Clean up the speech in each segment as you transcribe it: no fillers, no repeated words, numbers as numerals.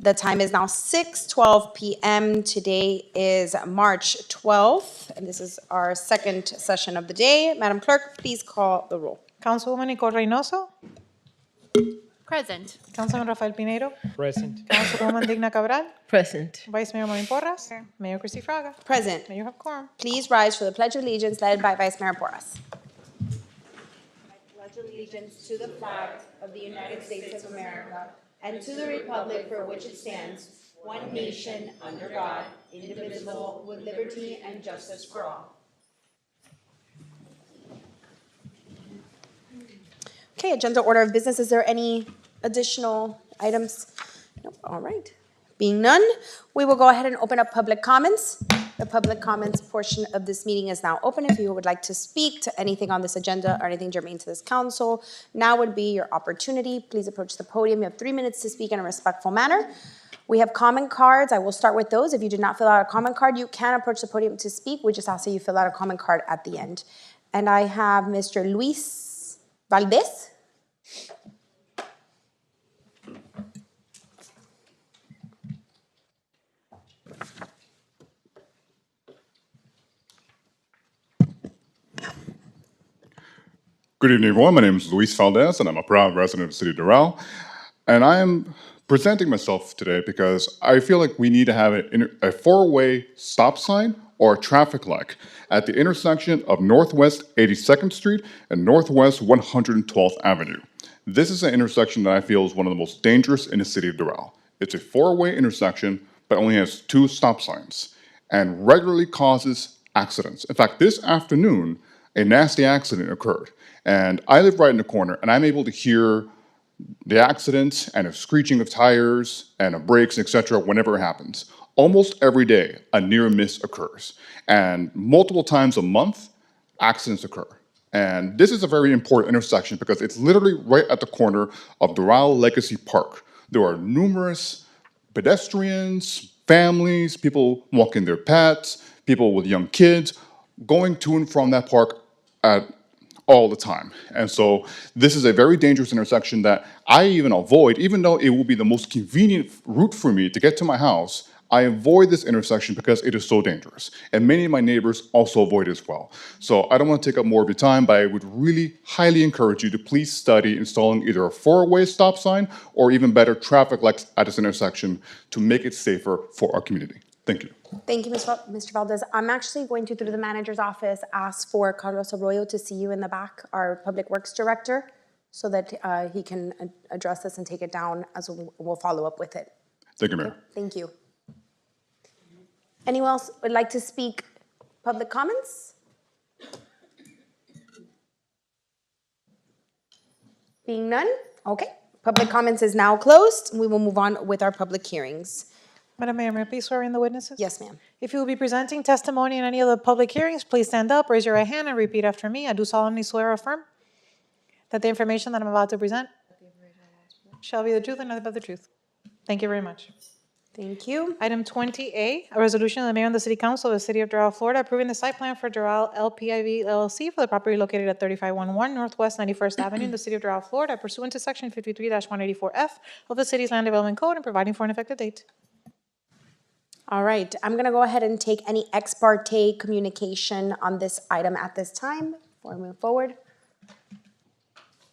The time is now 6:12 p.m. Today is March 12th, and this is our second session of the day. Madam Clerk, please call the roll. Councilwoman Nicole Reynoso. Present. Councilman Rafael Pinedo. Present. Councilwoman Digna Cabral. Present. Vice Mayor Maureen Porras. Mayor Christy Fraga. Present. Mayor have quorum. Please rise for the Pledge of Allegiance led by Vice Mayor Porras. I pledge allegiance to the flag of the United States of America and to the republic for which it stands, one nation, under God, indivisible, with liberty and justice for all. Okay, agenda order of business. Is there any additional items? Nope. All right. Being none, we will go ahead and open up public comments. The public comments portion of this meeting is now open. If you would like to speak to anything on this agenda or anything germane to this council, now would be your opportunity. Please approach the podium. You have 3 minutes to speak in a respectful manner. We have comment cards. I will start with those. If you did not fill out a comment card, you can approach the podium to speak. We just ask that you fill out a comment card at the end. And I have Mr. Luis Valdez. Good evening, everyone. My name is Luis Valdez, and I'm a proud resident of the city of Doral. And I am presenting myself today because I feel like we need to have a four-way stop sign or a traffic light at the intersection of Northwest 82nd Street and Northwest 112th Avenue. This is an intersection that I feel is one of the most dangerous in the city of Doral. It's a four-way intersection, but only has 2 stop signs and regularly causes accidents. In fact, this afternoon, a nasty accident occurred. And I live right in the corner, and I'm able to hear the accidents and a screeching of tires and of brakes, etc., whenever it happens. Almost every day, a near miss occurs. And multiple times a month, accidents occur. And this is a very important intersection because it's literally right at the corner of Doral Legacy Park. There are numerous pedestrians, families, people walking their pets, people with young kids, going to and from that park all the time. And so this is a very dangerous intersection that I even avoid, even though it will be the most convenient route for me to get to my house. I avoid this intersection because it is so dangerous. And many of my neighbors also avoid it as well. So I don't want to take up more of your time, but I would really highly encourage you to please study installing either a 4-way stop sign or even better traffic lights at this intersection to make it safer for our community. Thank you. Thank you, Mr. Valdez. I'm actually going to, through the manager's office, ask for Carlos Arroyo to see you in the back, our Public Works Director, so that he can address this and take it down as we'll follow up with it. Thank you, Mayor. Thank you. Anyone else would like to speak public comments? Being none? Okay. Public comments is now closed. We will move on with our public hearings. Madam Mayor, may I please swear in the witnesses? Yes, ma'am. If you will be presenting testimony in any of the public hearings, please stand up, raise your right hand, and repeat after me. I do solemnly swear or affirm that the information that I'm about to present shall be the truth and nothing but the truth. Thank you very much. Thank you. Item 20A, a resolution of the mayor and the city council of the city of Doral, Florida, approving the site plan for Doral LPIV LLC for the property located at 3511 Northwest 91st Avenue in the city of Doral, Florida, pursuant to section 53-184F of the city's land development code and providing for an effective date. All right, I'm going to go ahead and take any ex parte communication on this item at this time before we move forward.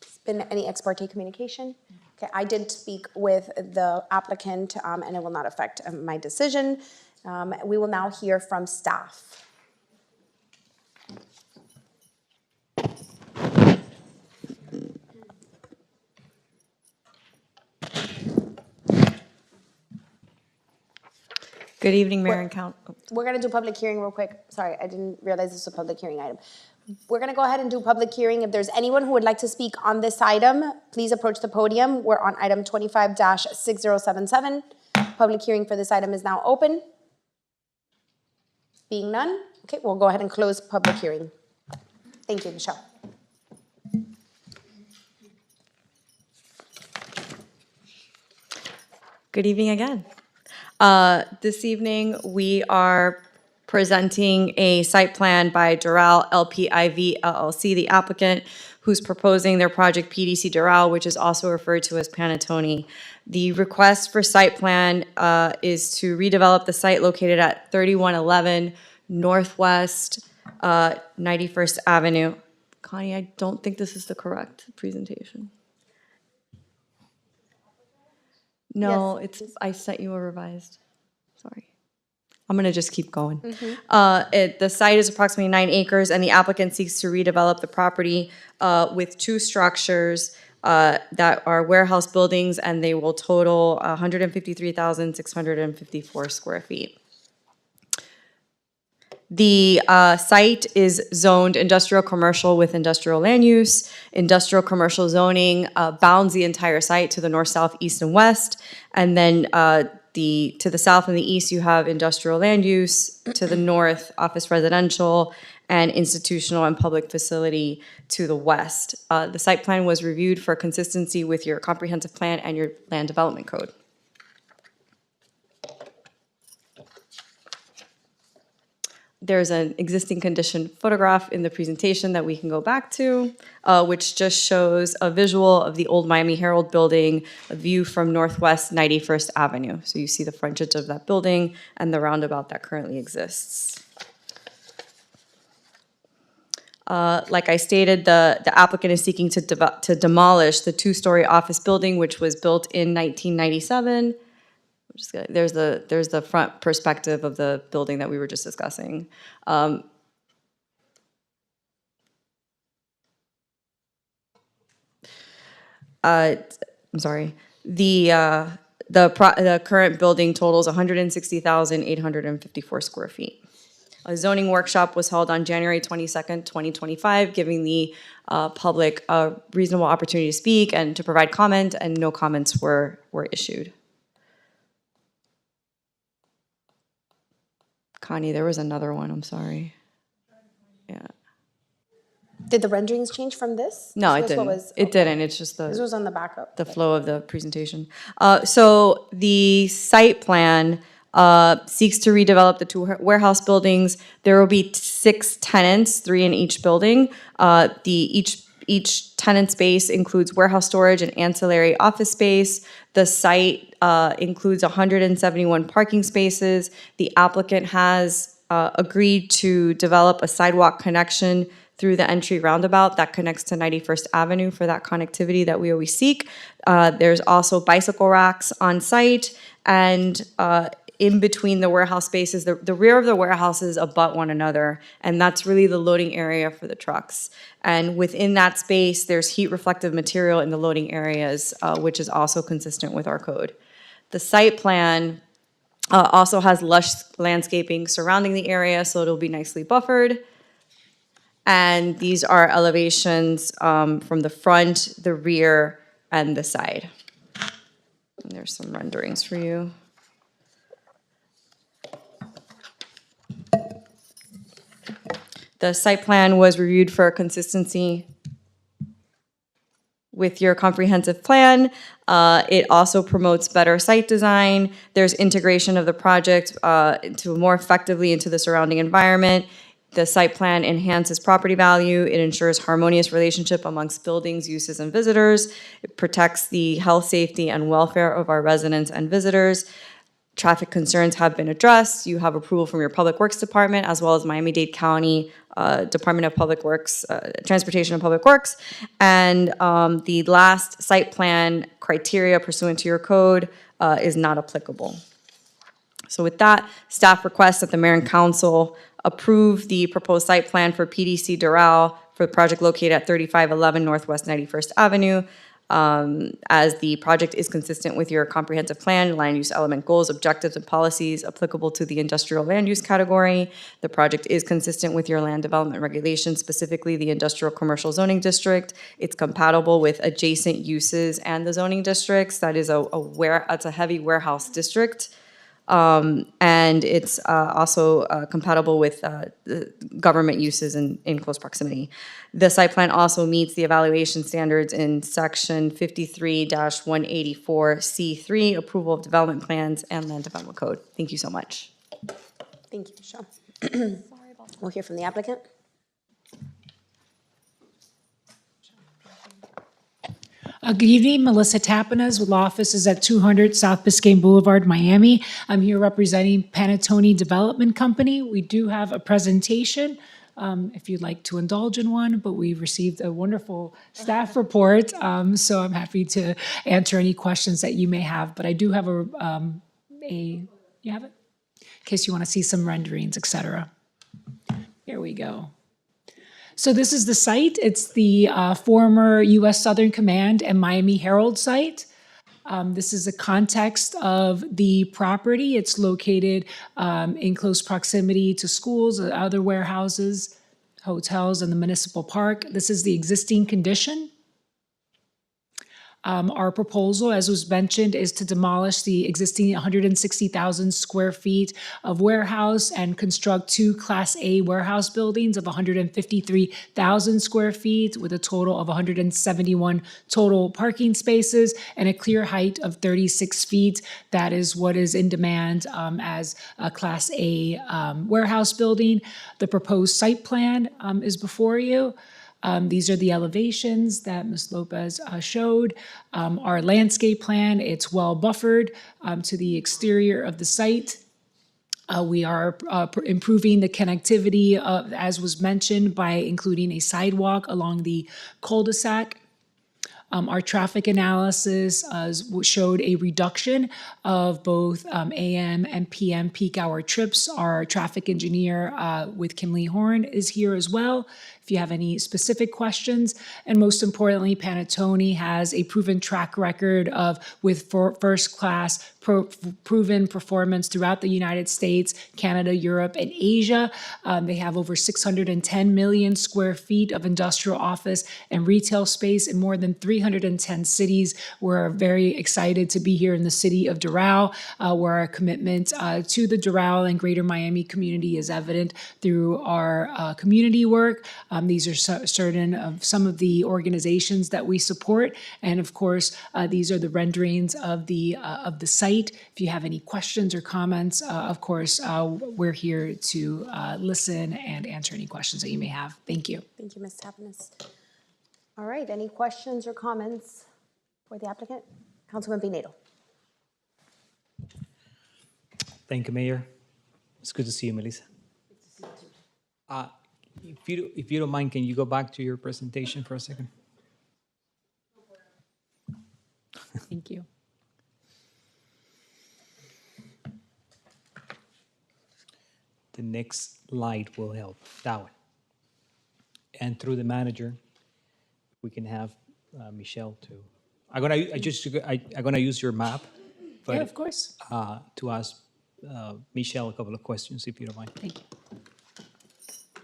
Has been any ex parte communication? Okay, I did speak with the applicant and it will not affect my decision. We will now hear from staff. Good evening, Mayor and Council. We're going to do public hearing real quick. Sorry, I didn't realize this was a public hearing item. We're going to go ahead and do public hearing. If there's anyone who would like to speak on this item, please approach the podium. We're on item 25-6077. Public hearing for this item is now open. Being none, okay, we'll go ahead and close public hearing. Thank you, Michelle. Good evening again. This evening, we are presenting a site plan by Doral LPIV LLC, the applicant, who's proposing their project PDC Doral, which is also referred to as Panettone. The request for site plan is to redevelop the site located at 3111 Northwest 91st Avenue. Connie, I don't think this is the correct presentation. No, I sent you a revised. Sorry. I'm going to just keep going. The site is approximately 9 acres, and the applicant seeks to redevelop the property with 2 structures that are warehouse buildings, and they will total 153,654 square feet. The site is zoned industrial commercial with industrial land use. Industrial commercial zoning bounds the entire site to the north, south, east, and west. And then to the south and the east, you have industrial land use. To the north, office residential and institutional and public facility to the west. The site plan was reviewed for consistency with your comprehensive plan and your land development code. There's an existing condition photograph in the presentation that we can go back to, which just shows a visual of the old Miami Herald building, a view from Northwest 91st Avenue. So you see the frontage of that building and the roundabout that currently exists. Like I stated, the applicant is seeking to demolish the 2-story office building, which was built in 1997. There's the front perspective of the building that we were just discussing. I'm sorry. The current building totals 160,854 square feet. A zoning workshop was held on January 22nd, 2025, giving the public a reasonable opportunity to speak and to provide comment, and no comments were issued. Connie, there was another one, I'm sorry. Yeah. Did the renderings change from this? No, it This was what didn't. was- It didn't, it's just This was on the backup. the flow of the presentation. So the site plan seeks to redevelop the 2 warehouse buildings. There will be 6 tenants, 3 in each building. Each tenant space includes warehouse storage and ancillary office space. The site includes 171 parking spaces. The applicant has agreed to develop a sidewalk connection through the entry roundabout that connects to 91st Avenue for that connectivity that we always seek. There's also bicycle racks on site, and in between the warehouse spaces, the rear of the warehouses abut one another, and that's really the loading area for the trucks. And within that space, there's heat reflective material in the loading areas, which is also consistent with our code. The site plan also has lush landscaping surrounding the area, so it'll be nicely buffered. And these are elevations from the front, the rear, and the side. And there's some renderings for you. The site plan was reviewed for consistency with your comprehensive plan. It also promotes better site design. There's integration of the project to more effectively into the surrounding environment. The site plan enhances property value. It ensures harmonious relationship amongst buildings, uses, and visitors. It protects the health, safety, and welfare of our residents and visitors. Traffic concerns have been addressed. You have approval from your Public Works Department, as well as Miami-Dade County Department of Public Works, Transportation and Public Works. And the last site plan criteria pursuant to your code is not applicable. So with that, staff requests that the mayor and council approve the proposed site plan for PDC Doral for the project located at 3511 Northwest 91st Avenue. As the project is consistent with your comprehensive plan, land use element goals, objectives, and policies applicable to the industrial land use category. The project is consistent with your land development regulations, specifically the industrial commercial zoning district. It's compatible with adjacent uses and the zoning districts. That is it's a heavy warehouse district. And it's also compatible with government uses in close proximity. The site plan also meets the evaluation standards in section 53-184C3, approval of development plans and land development code. Thank you so much. Thank you, Michelle. We'll hear from the applicant. Good evening, Melissa Tapinas with law offices at 200 South Biscayne Boulevard, Miami. I'm here representing Panettone Development Company. We do have a presentation if you'd like to indulge in one, but we've received a wonderful staff report, so I'm happy to answer any questions that you may have. But I do have you have it? In case you want to see some renderings, et cetera. Here we go. So this is the site. It's the former U.S. Southern Command and Miami Herald site. This is the context of the property. It's located in close proximity to schools, other warehouses, hotels, and the municipal park. This is the existing condition. Our proposal, as was mentioned, is to demolish the existing 160,000 square feet of warehouse and construct two Class A warehouse buildings of 153,000 square feet with a total of 171 total parking spaces and a clear height of 36 feet. That is what is in demand as a Class A warehouse building. The proposed site plan is before you. These are the elevations that Ms. Lopez showed. Our landscape plan, it's well buffered to the exterior of the site. We are improving the connectivity, as was mentioned, by including a sidewalk along the cul-de-sac. Our traffic analysis showed a reduction of both AM and PM peak hour trips. Our traffic engineer with Kimley Horn is here as well if you have any specific questions. And most importantly, Panettone has a proven track record with first-class proven performance throughout the United States, Canada, Europe, and Asia. They have over 610 million square feet of industrial office and retail space in more than 310 cities. We're very excited to be here in the city of Doral, where our commitment to the Doral and greater Miami community is evident through our community work. These are certain of some of the organizations that we support. And of course, these are the renderings of the site. If you have any questions or comments, of course, we're here to listen and answer any questions that you may have. Thank you. Thank you, Ms. Tapinas. All right, any questions or comments for the applicant? Councilman Pinedo. Thank you, Mayor. It's good to see you, Melissa. If you don't mind, can you go back to your presentation for a second? Thank you. The next slide will help, that one. And through the manager, we can have Michelle to, I'm gonna use your map, but Yeah, of course. to ask Michelle a couple of questions, if you don't mind. Thank you.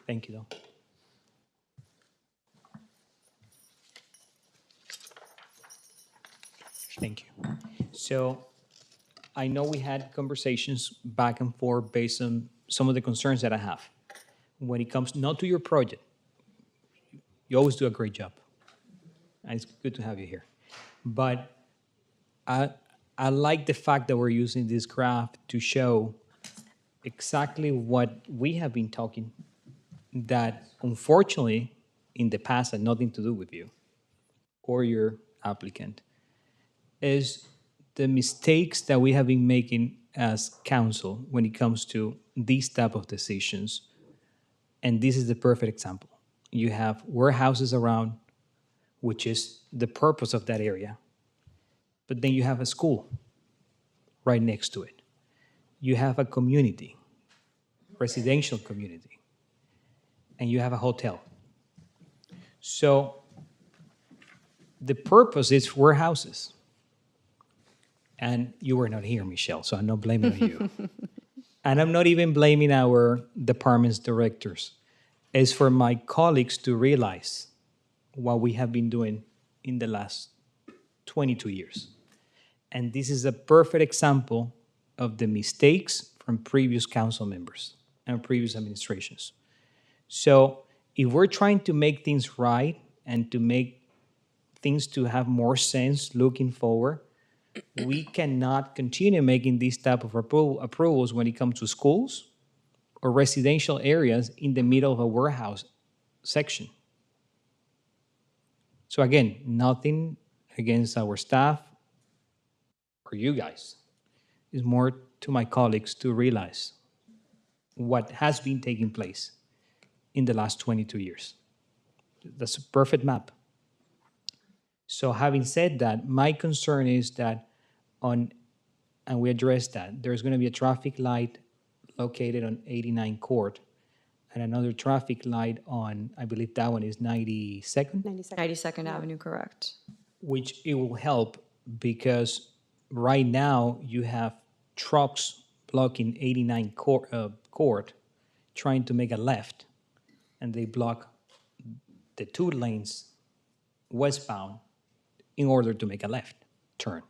Thank you, though. Thank you. So I know we had conversations back and forth based on some of the concerns that I have. When it comes not to your project, you always do a great job. And it's good to have you here. But I like the fact that we're using this graph to show exactly what we have been talking that unfortunately in the past had nothing to do with you or your applicant, is the mistakes that we have been making as council when it comes to these type of decisions. And this is the perfect example. You have warehouses around, which is the purpose of that area. But then you have a school right next to it. You have a community, residential community, and you have a hotel. So the purpose is warehouses. And you were not here, Michelle, so I'm not blaming you. And I'm not even blaming our department's directors. It's for my colleagues to realize what we have been doing in the last 22 years. And this is a perfect example of the mistakes from previous council members and previous administrations. So if we're trying to make things right and to make things to have more sense looking forward, we cannot continue making these type of approvals when it comes to schools or residential areas in the middle of a warehouse section. So again, nothing against our staff or you guys. It's more to my colleagues to realize what has been taking place in the last 22 years. That's a perfect map. So having said that, my concern is that and we addressed that, there's going to be a traffic light located on 89 Court and another traffic light on, I believe that one is 92nd, 92nd Avenue, correct. which it will help because right now you have trucks blocking 89 Court trying to make a left, and they block the 2 lanes westbound in order to make a left turn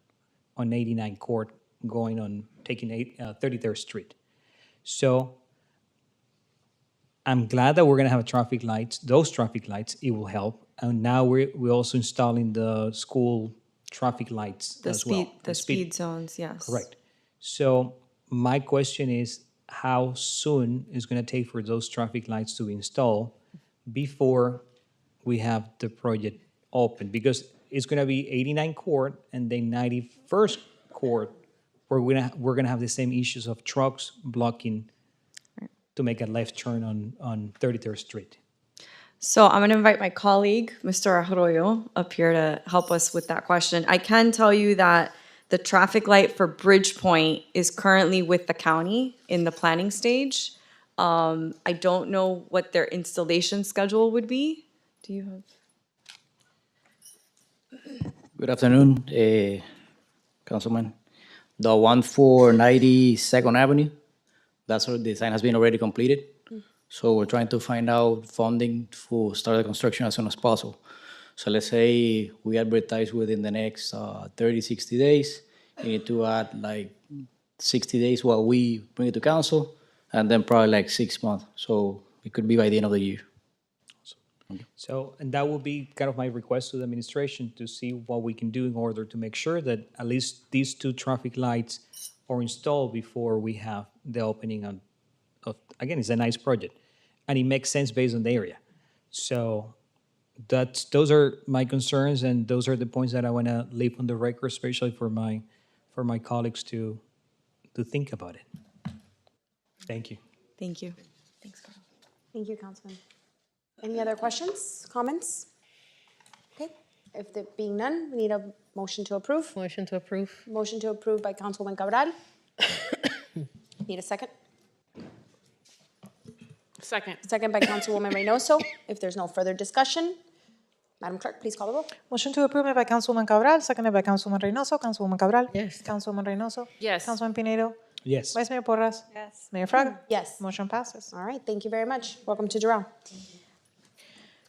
on 89 Court going on taking 33rd Street. So I'm glad that we're going to have traffic lights, those traffic lights, it will help. And now we're also installing the school traffic lights as well. The speed zones, yes. Correct. So my question is, how soon is going to take for those traffic lights to be installed before we have the project open? Because it's going to be 89 Court and then 91st Court, where we're gonna have the same issues of trucks blocking to make a left turn on 33rd Street. So I'm going to invite my colleague, Mr. Arroyo, up here to help us with that question. I can tell you that the traffic light for Bridgepoint is currently with the county in the planning stage. I don't know what their installation schedule would be. Do you have? Good afternoon, Councilman. The one for 92nd Avenue, that's the design has been already completed. So we're trying to find out funding to start the construction as soon as possible. So let's say we advertise within the next 30, 60 days. You need to add like 60 days while we bring it to council, and then probably like 6 months. So it could be by the end of the year. So, and that will be kind of my request to the administration to see what we can do in order to make sure that at least these 2 traffic lights are installed before we have the opening of again, it's a nice project and it makes sense based on the area. So those are my concerns, and those are the points that I want to leave on the record, especially for my colleagues to think about it. Thank you. Thank you. Thanks, Carl. Thank you, Councilman. Any other questions, comments? Okay, if there being none, we need a motion to approve. Motion to approve. Motion to approve by Councilwoman Cabral. Need a second? Second. Second by Councilwoman Reynoso. If there's no further discussion, Madam Clerk, please call the roll. Motion to approve made by Councilwoman Cabral, seconded by Councilwoman Reynoso. Councilwoman Cabral? Yes. Councilwoman Reynoso? Yes. Councilman Pinedo? Yes. Vice Mayor Porras? Yes. Mayor Fraga? Yes. Motion passes. All right, thank you very much. Welcome to Doral.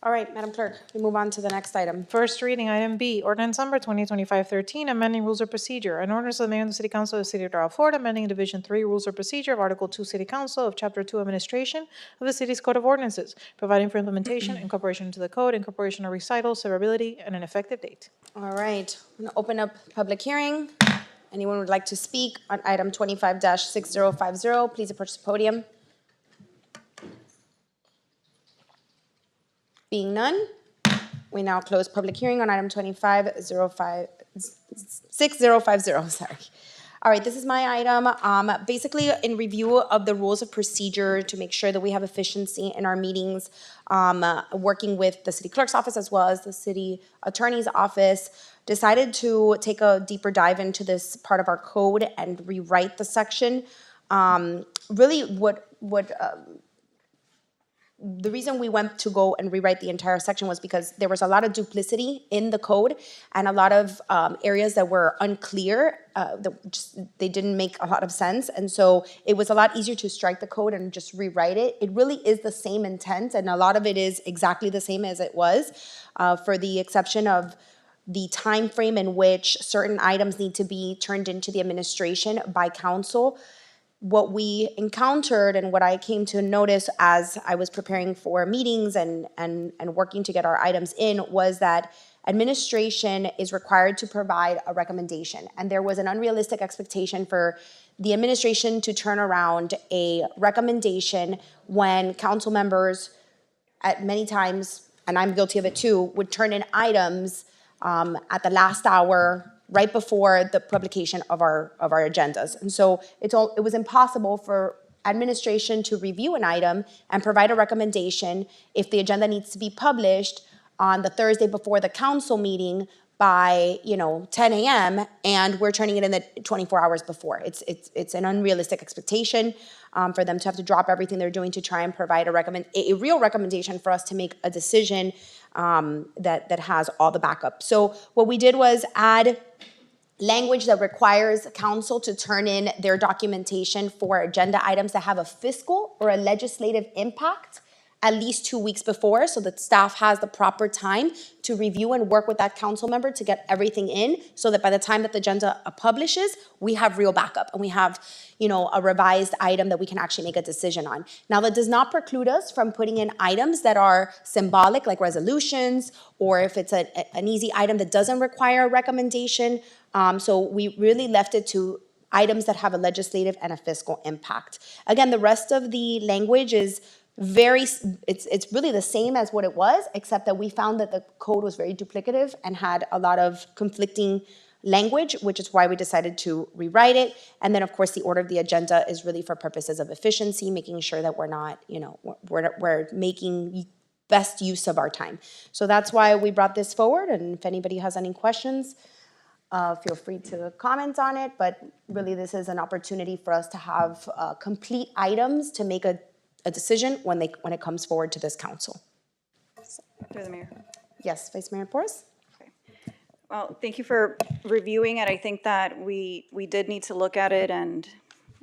All right, Madam Clerk, we move on to the next item. First reading, item B, ordinance number 2025-13, amending rules of procedure. An ordinance of the mayor and the city council of the city of Doral, Florida, amending Division 3 rules of procedure of Article 2 City Council of Chapter 2 Administration of the city's Code of Ordinances, providing for implementation, incorporation into the code, incorporation of recital, severability, and an effective date. All right, I'm gonna open up public hearing. Anyone would like to speak on item 25-6050, please approach the podium. Being none, we now close public hearing on item 25-6050, sorry. All right, this is my item. Basically, in review of the rules of procedure to make sure that we have efficiency in our meetings, working with the city clerk's office as well as the city attorney's office, decided to take a deeper dive into this part of our code and rewrite the section. Really, the reason we went to go and rewrite the entire section was because there was a lot of duplicity in the code and a lot of areas that were unclear, they didn't make a lot of sense. And so it was a lot easier to strike the code and just rewrite it. It really is the same intent, and a lot of it is exactly the same as it was, for the exception of the time frame in which certain items need to be turned into the administration by council. What we encountered and what I came to notice as I was preparing for meetings and working to get our items in was that administration is required to provide a recommendation. And there was an unrealistic expectation for the administration to turn around a recommendation when council members at many times, and I'm guilty of it too, would turn in items at the last hour, right before the publication of our agendas. And so it was impossible for administration to review an item and provide a recommendation if the agenda needs to be published on the Thursday before the council meeting by 10 a.m. and we're turning it in the 24 hours before. It's an unrealistic expectation for them to have to drop everything they're doing to try and provide a real recommendation for us to make a decision that has all the backup. So what we did was add language that requires council to turn in their documentation for agenda items that have a fiscal or a legislative impact at least 2 weeks before, so that staff has the proper time to review and work with that council member to get everything in, so that by the time that the agenda publishes, we have real backup and we have, a revised item that we can actually make a decision on. Now, that does not preclude us from putting in items that are symbolic, like resolutions, or if it's an easy item that doesn't require a recommendation. So we really left it to items that have a legislative and a fiscal impact. Again, the rest of the language is it's really the same as what it was, except that we found that the code was very duplicative and had a lot of conflicting language, which is why we decided to rewrite it. And then, of course, the order of the agenda is really for purposes of efficiency, making sure that we're not, we're making best use of our time. So that's why we brought this forward. And if anybody has any questions, feel free to comment on it. But really, this is an opportunity for us to have complete items to make a decision when it comes forward to this council. Through the mayor. Yes, Vice Mayor Porras? Okay. Well, thank you for reviewing it. I think that we did need to look at it and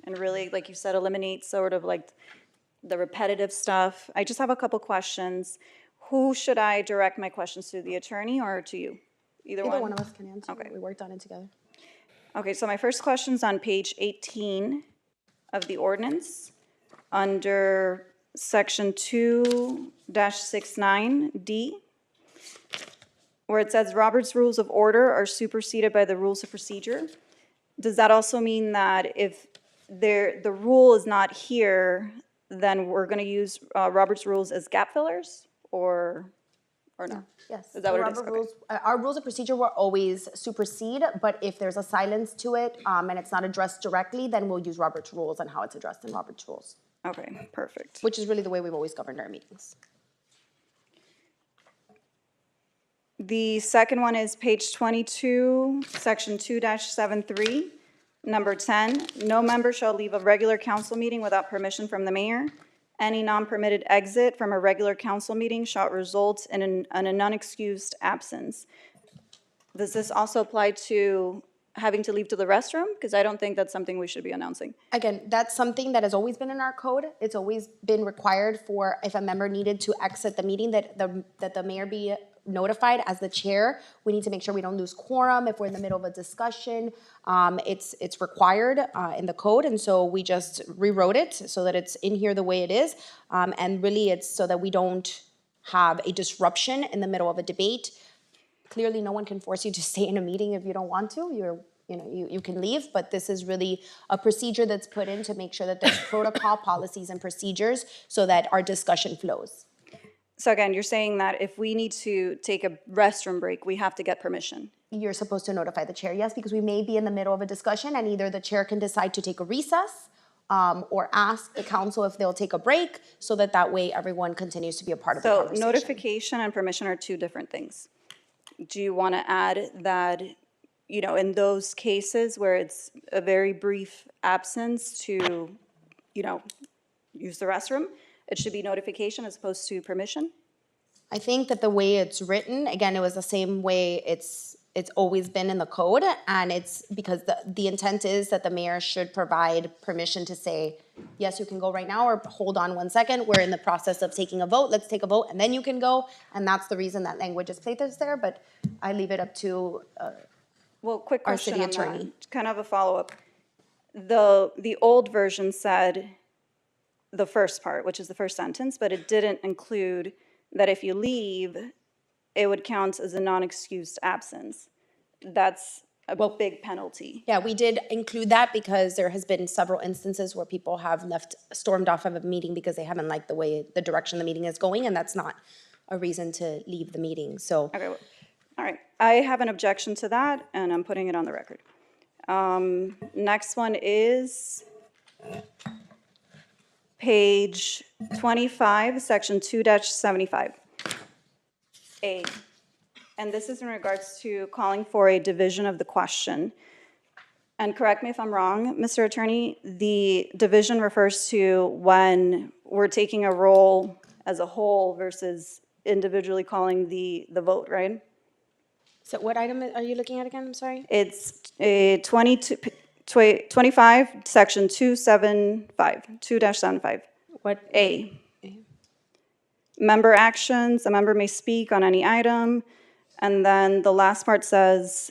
really, like you said, eliminate sort of like the repetitive stuff. I just have a couple questions. Who should I direct my questions to, the attorney or to you? Either one of us can answer. Okay. We worked on it together. Okay, so my first question is on page 18 of the ordinance, under section 2-69D, where it says Robert's Rules of Order are superseded by the rules of procedure. Does that also mean that if the rule is not here, then we're going to use Robert's rules as gap fillers, or no? Yes. Is that what it is? Robert Okay. rules, our rules of procedure will always supersede, but if there's a silence to it and it's not addressed directly, then we'll use Robert's rules and how it's addressed in Robert's rules, Okay, perfect. which is really the way we've always governed our meetings. The second one is page 22, section 2-73, number 10. No member shall leave a regular council meeting without permission from the mayor. Any non-permitted exit from a regular council meeting shall result in an unexcused absence. Does this also apply to having to leave to the restroom? Because I don't think that's something we should be announcing. Again, that's something that has always been in our code. It's always been required for if a member needed to exit the meeting that the mayor be notified as the chair. We need to make sure we don't lose quorum if we're in the middle of a discussion. It's required in the code, and so we just rewrote it so that it's in here the way it is. And really, it's so that we don't have a disruption in the middle of a debate. Clearly, no one can force you to stay in a meeting if you don't want to. You can leave, but this is really a procedure that's put in to make sure that there's protocol, policies, and procedures so that our discussion flows. So again, you're saying that if we need to take a restroom break, we have to get permission? You're supposed to notify the chair, yes, because we may be in the middle of a discussion and either the chair can decide to take a recess or ask the council if they'll take a break so that way everyone continues to be a part of the So conversation. notification and permission are two different things. Do you want to add that, in those cases where it's a very brief absence to, use the restroom, it should be notification as opposed to permission? I think that the way it's written, again, it was the same way it's always been in the code, and it's because the intent is that the mayor should provide permission to say, yes, you can go right now, or hold on 1 second, we're in the process of taking a vote, let's take a vote, and then you can go, and that's the reason that language is placed there, but I leave it up to Well, quick our question city on attorney. that, kind of a follow-up. The old version said the first part, which is the first sentence, but it didn't include that if you leave, it would count as a non-excused absence. That's a big penalty. Yeah, we did include that because there has been several instances where people have stormed off of a meeting because they haven't liked the direction the meeting is going, and that's not a reason to leave the meeting, so. Okay, all right. I have an objection to that, and I'm putting it on the record. Next one is page 25, section 2-75. A. And this is in regards to calling for a division of the question. And correct me if I'm wrong, Mr. Attorney, the division refers to when we're taking a roll as a whole versus individually calling the vote, right? So what item are you looking at again? I'm sorry. It's a 25, section 2-75. What? A. Member actions, a member may speak on any item. And then the last part says,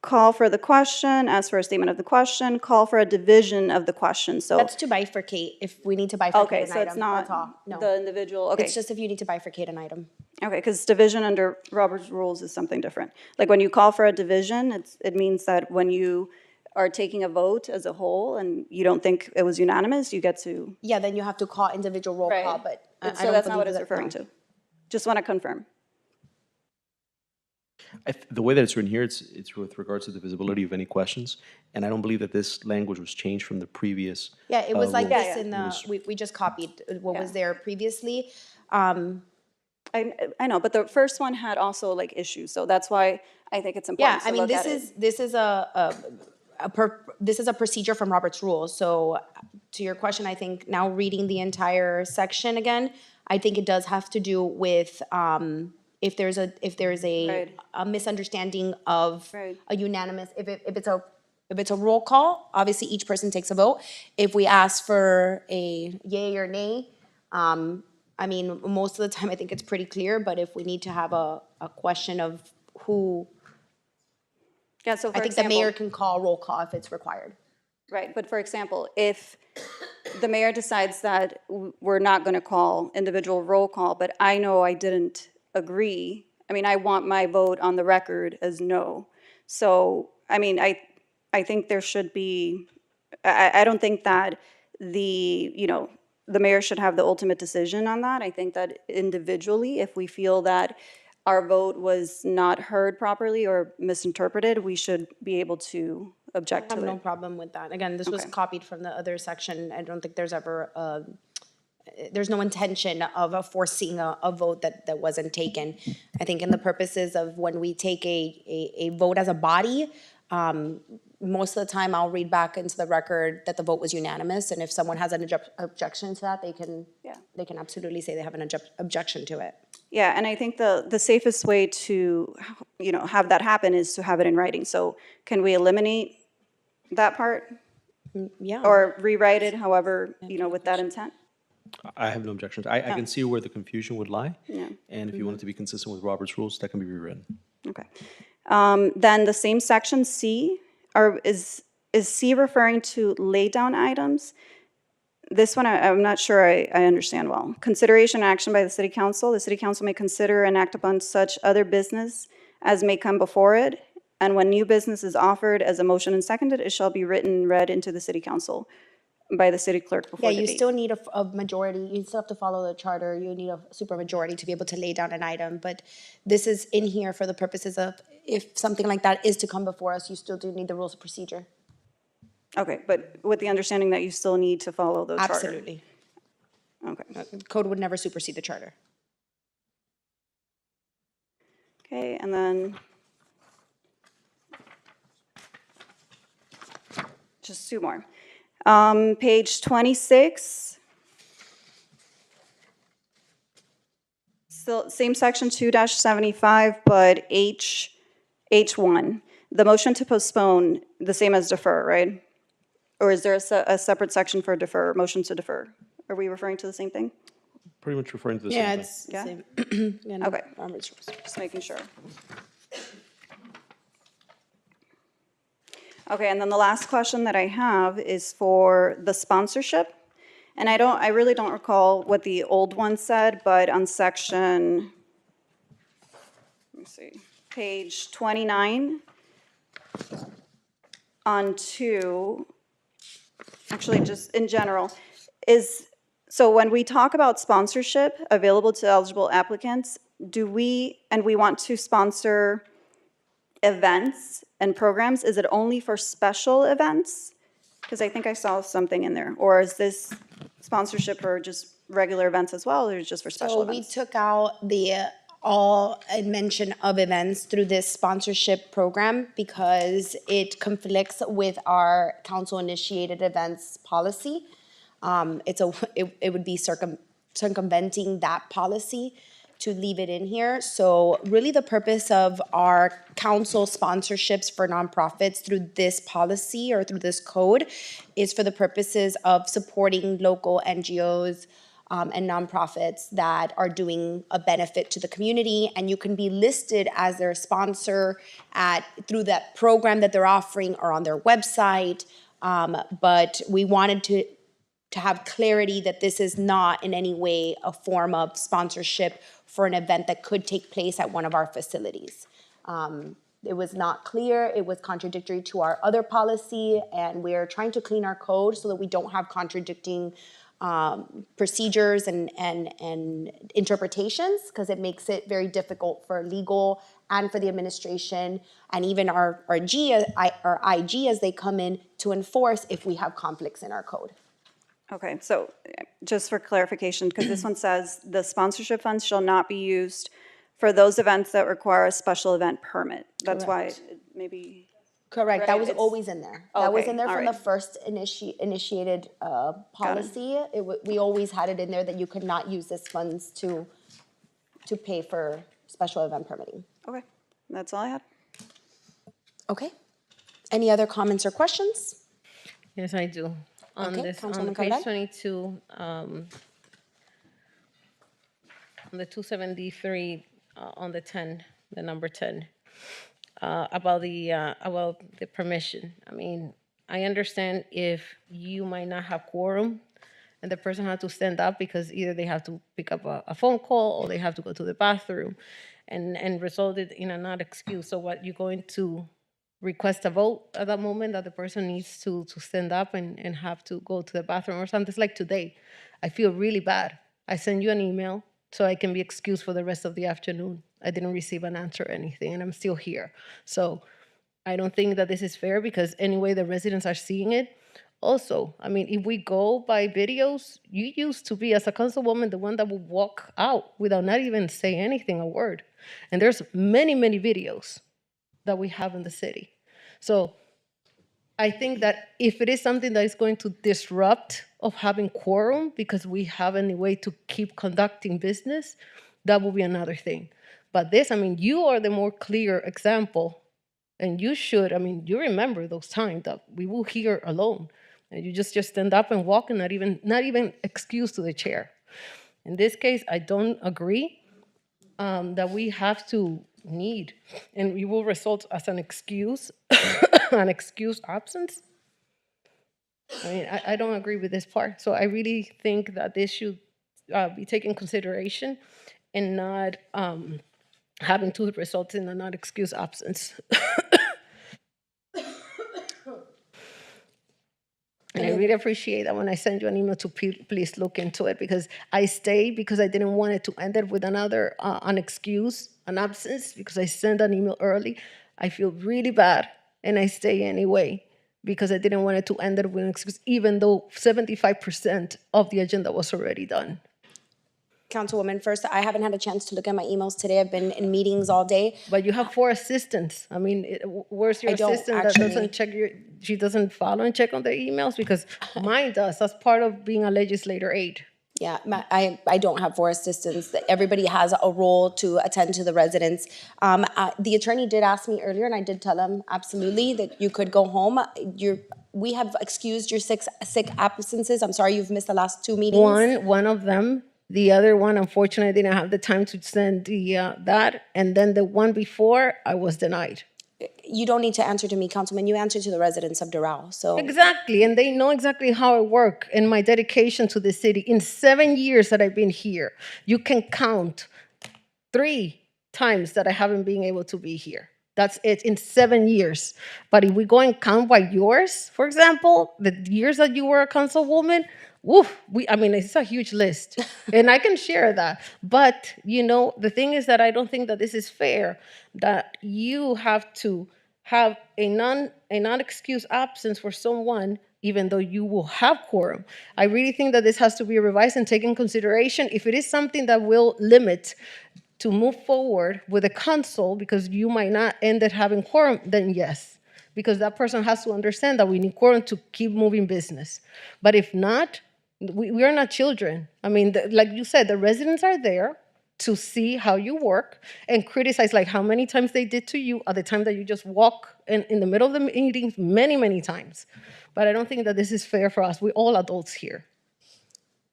call for the question, ask for a statement of the question, call for a division of the question. So, That's to bifurcate, if we need to bifurcate okay, an so it's item, that's all. not No, the individual, okay. it's just if you need to bifurcate an item. Okay, because division under Robert's rules is something different. Like when you call for a division, it means that when you are taking a vote as a whole and you don't think it was unanimous, you get to. Yeah, then you have to call individual roll call, but I So don't that's not what believe it's that- referring no. to. Just want to confirm. The way that it's written here, it's with regards to the visibility of any questions, and I don't believe that this language was changed from the previous. Yeah, it was like rules. this in the, we just copied what was Yeah. there previously. I know, but the first one had also like issues, so that's why I think it's Yeah, important I to mean, look at it. this is a procedure from Robert's rules. So to your question, I think now reading the entire section again, I think it does have to do with if there's a Right. a misunderstanding of Right. a unanimous, if it's a roll call, obviously each person takes a vote. If we ask for a yay or nay, I mean, most of the time I think it's pretty clear, but if we need to have a question of who, Yeah, so for I think example. the mayor can call roll call if it's required. Right, but for example, if the mayor decides that we're not going to call individual roll call, but I know I didn't agree, I mean, I want my vote on the record as no. So, I mean, I think there should be, I don't think that the mayor should have the ultimate decision on that. I think that individually, if we feel that our vote was not heard properly or misinterpreted, we should be able to object I have to no it. problem with that. Again, this was Okay. copied from the other section. I don't think there's ever, there's no intention of forcing a vote that wasn't taken. I think in the purposes of when we take a vote as a body, most of the time I'll read back into the record that the vote was unanimous, and if someone has an objection to that, Yeah. they can absolutely say they have an objection to it. Yeah, and I think the safest way to, have that happen is to have it in writing. So can we eliminate that part Yeah. or rewrite it however, with that intent? I have no objections. I can see where the confusion would lie. Yeah. And if you want it to be consistent with Robert's rules, that can be rewritten. Okay. Then the same section C, is C referring to lay down items? This one, I'm not sure I understand well. Consideration and action by the city council. The city council may consider and act upon such other business as may come before it. And when new business is offered as a motion and seconded, it shall be written, read into the city council by the city clerk before Yeah, the you date. still need a majority, you still have to follow the charter, you need a supermajority to be able to lay down an item, but this is in here for the purposes of, if something like that is to come before us, you still do need the rules of procedure. Okay, but with the understanding that you still need to follow the charter? Absolutely. Okay. Code would never supersede the charter. Okay, and then just two more. Page 26. Still, same section 2-75, but H1. The motion to postpone, the same as defer, right? Or is there a separate section for defer, motion to defer? Are we referring to the same thing? Pretty much referring to the same thing. the Yeah? same. Yeah, no, Okay. Robert's rules. Just making sure. Okay, and then the last question that I have is for the sponsorship. And I really don't recall what the old one said, but on section, let me see, page 29, on to, actually, just in general, so when we talk about sponsorship available to eligible applicants, and we want to sponsor events and programs, is it only for special events? Because I think I saw something in there. Or is this sponsorship for just regular events as well, or just for special So we events? took out the all mention of events through this sponsorship program because it conflicts with our council-initiated events policy. It would be circumventing that policy to leave it in here. So really the purpose of our council sponsorships for nonprofits through this policy or through this code is for the purposes of supporting local NGOs, and nonprofits that are doing a benefit to the community, and you can be listed as their sponsor through that program that they're offering or on their website. But we wanted to have clarity that this is not in any way a form of sponsorship for an event that could take place at one of our facilities. It was not clear, it was contradictory to our other policy, and we're trying to clean our code so that we don't have contradicting procedures and interpretations, because it makes it very difficult for legal and for the administration and even our IG as they come in to enforce if we have conflicts in our code. Okay, so just for clarification, because this one says the sponsorship funds shall not be used for those events that require a special event permit. That's why it maybe. Correct, that Right, was it's- always in there. That was Okay, in there from the alright. first initiated policy. We always had it in there that you could not use this funds to pay for special event permitting. Okay, that's all I had. Okay. Any other comments or questions? Yes, I do. On Okay, this, on Councilwoman page Cabral? 22, on the 273, on the 10, the number 10, about the permission. I mean, I understand if you might not have quorum and the person had to stand up because either they have to pick up a phone call or they have to go to the bathroom and resulted in a not excuse. So what, you're going to request a vote at that moment that the person needs to stand up and have to go to the bathroom or something? It's like today. I feel really bad. I send you an email so I can be excused for the rest of the afternoon. I didn't receive an answer or anything, and I'm still here. So I don't think that this is fair because anyway, the residents are seeing it. Also, I mean, if we go by videos, you used to be, as a councilwoman, the one that would walk out without not even say anything, a word. And there's many, many videos that we have in the city. So I think that if it is something that is going to disrupt of having quorum because we have any way to keep conducting business, that will be another thing. But this, I mean, you are the more clear example, and you should, I mean, you remember those times that we will hear alone, and you just stand up and walk and not even excuse to the chair. In this case, I don't agree that we have to need, and it will result as an excuse, an excuse absence. I mean, I don't agree with this part. So I really think that this should be taken into consideration and not having to result in a not excuse absence. And I really appreciate that when I send you an email to please look into it, because I stayed because I didn't want it to end it with another an excuse, an absence, because I sent an email early. I feel really bad, and I stay anyway because I didn't want it to end it with an excuse, even though 75% of the agenda was already done. Councilwoman, first, I haven't had a chance to look at my emails today. I've been in meetings all day. But you have 4 assistants. I mean, where's your I don't, assistant that actually. doesn't check she doesn't follow and check on the emails? Because mine does. That's part of being a legislator aide. Yeah, I don't have 4 assistants. Everybody has a role to attend to the residents. The attorney did ask me earlier, and I did tell him absolutely that you could go home. We have excused your sick absences. I'm sorry you've missed the last 2 meetings. One of them. The other one, unfortunately, I didn't have the time to send that. And then the one before, I was denied. You don't need to answer to me, Councilman. You answer to the residents of Doral. So Exactly. And they know exactly how I work and my dedication to the city. In 7 years that I've been here, you can count 3 times that I haven't been able to be here. That's it in 7 years. But if we go and count by yours, for example, the years that you were a councilwoman, woof, I mean, it's a huge list. And I can share that. But, the thing is that I don't think that this is fair, that you have to have a non-excuse absence for someone, even though you will have quorum. I really think that this has to be revised and taken in consideration. If it is something that will limit to move forward with a council because you might not end up having quorum, then yes. Because that person has to understand that we need quorum to keep moving business. But if not, we are not children. I mean, like you said, the residents are there to see how you work and criticize like how many times they did to you at the time that you just walk in the middle of the meetings many, many times. But I don't think that this is fair for us. We're all adults here.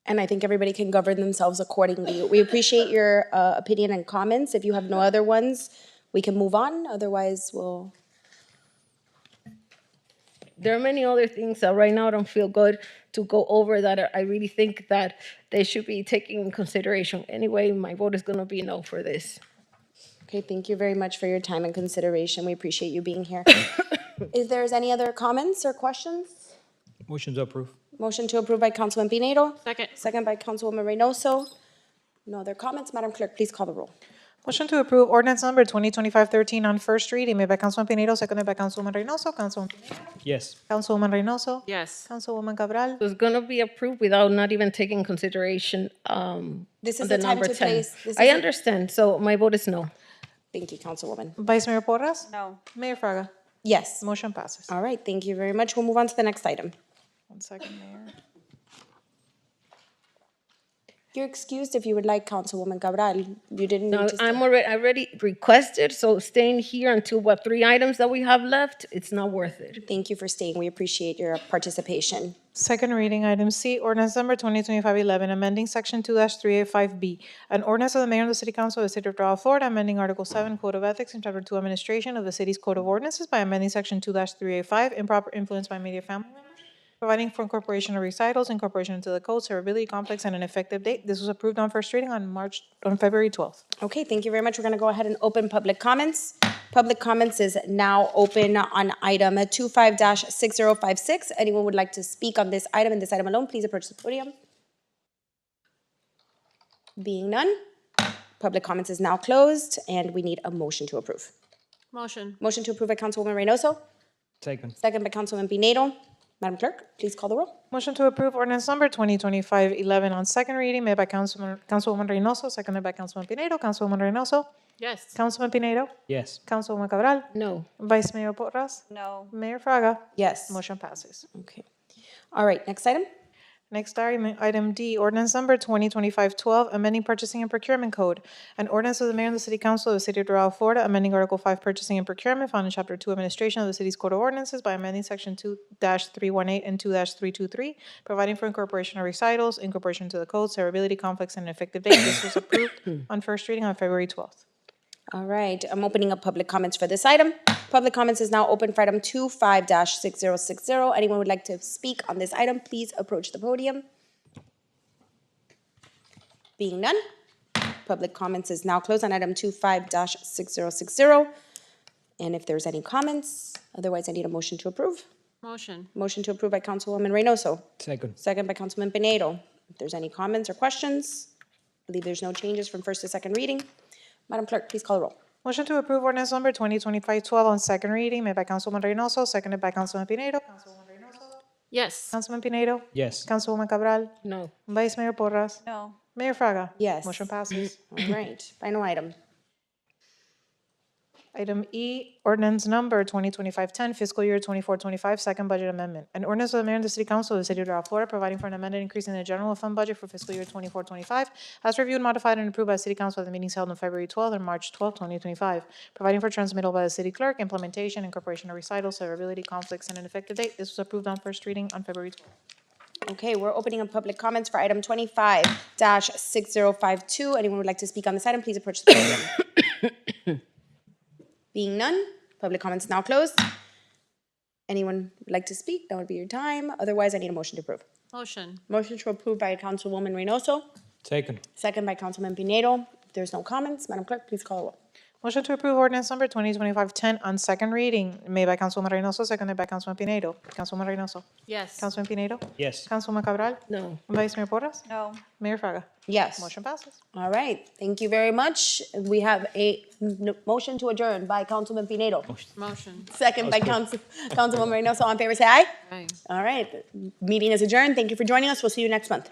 And I think everybody can govern themselves accordingly. We appreciate your opinion and comments. If you have no other ones, we can move on. Otherwise, we'll... There are many other things that right now don't feel good to go over that I really think that they should be taken in consideration. Anyway, my vote is going to be no for this. Okay, thank you very much for your time and consideration. We appreciate you being here. Is there any other comments or questions? Motion to approve. Motion to approve by Councilman Pinedo. Second. Second by Councilwoman Reynoso. No other comments. Madam Clerk, please call the roll. Motion to approve ordinance number 2025-13 on first reading, made by Councilman Pinedo, seconded by Councilwoman Reynoso. Councilwoman Pinedo. Yes. Councilwoman Reynoso. Yes. Councilwoman Cabral. So it's going to be approved without not even taking in consideration This is the the time number to 10. place. This I is understand, so my vote is no. Thank you, Councilwoman. Vice Mayor Porras. No. Mayor Fraga. Yes. Motion passes. All right, thank you very much. We'll move on to the next item. 1 second, Mayor. You're excused if you would like, Councilwoman Cabral. You didn't No, need to stay. I already requested, so staying here until 3 items that we have left, it's not worth it. Thank you for staying. We appreciate your participation. Second reading, item C, ordinance number 2025-11, amending section 2-385B, an ordinance of the mayor and the city council of the city of Doral, Florida, amending Article 7, Code of Ethics, and Chapter 2, Administration of the city's Code of Ordinances by amending section 2-385, improper influence by immediate family members, providing for incorporation of recitals, incorporation into the code, severability, conflicts, and an effective date. This was approved on first reading on February 12th. Okay, thank you very much. We're going to go ahead and open public comments. Public comments is now open on item 25-6056. Anyone would like to speak on this item and this item alone, please approach the podium. Being none, public comments is now closed, and we need a motion to approve. Motion. Motion to approve by Councilwoman Reynoso, Second. second by Councilman Pinedo. Madam Clerk, please call the roll. Motion to approve ordinance number 2025-11 on second reading, made by Councilwoman Reynoso, seconded by Councilman Pinedo. Councilwoman Reynoso. Yes. Councilman Pinedo. Yes. Councilwoman Cabral. No. Vice Mayor Porras. No. Mayor Fraga. Yes. Motion passes. Okay. All right, next item. Next item D, ordinance number 2025-12, amending purchasing and procurement code. An ordinance of the mayor and the city council of the city of Doral, Florida, amending Article 5 purchasing and procurement found in Chapter 2 administration of the city's code of ordinances by amending section 2-318 and 2-323, providing for incorporation of recitals, incorporation to the code, severability, conflicts, and an effective date. This was approved on first reading on February 12th. All right, I'm opening up public comments for this item. Public comments is now open for item 25-6060. Anyone would like to speak on this item, please approach the podium. Being none, public comments is now closed on item 25-6060. And if there's any comments, otherwise I need a motion to approve. Motion. Motion to approve by Councilwoman Reynoso, Second. second by Councilman Pinedo. If there's any comments or questions, I believe there's no changes from first to second reading. Madam Clerk, please call the roll. Motion to approve ordinance number 2025-12 on second reading, made by Councilwoman Reynoso, seconded by Councilman Pinedo. Councilwoman Reynoso. Yes. Councilman Pinedo. Yes. Councilwoman Cabral. No. Vice Mayor Porras. No. Mayor Fraga. Yes. Motion passes. All right, final item. Item E, ordinance number 2025-10, fiscal year 24-25, second budget amendment. An ordinance of the mayor and the city council of the city of Doral, Florida, providing for an amended increase in the general fund budget for fiscal year 24-25, as reviewed, modified, and approved by the city council at the meetings held on February 12th and March 12th, 2025, providing for transmittal by the city clerk, implementation, incorporation of recitals, severability, conflicts, and an effective date. This was approved on first reading on February 12th. Okay, we're opening up public comments for item 25-6052. Anyone would like to speak on this item, please approach the podium. Being none, public comments now closed. Anyone would like to speak? That would be your time. Otherwise, I need a motion to approve. Motion. Motion to approve by Councilwoman Reynoso, Second. second by Councilman Pinedo. If there's no comments, Madam Clerk, please call the roll. Motion to approve ordinance number 2025-10 on second reading, made by Councilwoman Reynoso, seconded by Councilman Pinedo. Councilwoman Reynoso. Yes. Councilman Pinedo. Yes. Councilwoman Cabral. No. Vice Mayor Porras. No. Mayor Fraga. Yes. Motion passes. All right, thank you very much. We have a motion to adjourn by Councilman Pinedo. Motion. Second by Councilwoman Reynoso. All in favor, say aye. Aye. All right, meeting is adjourned. Thank you for joining us. We'll see you next month.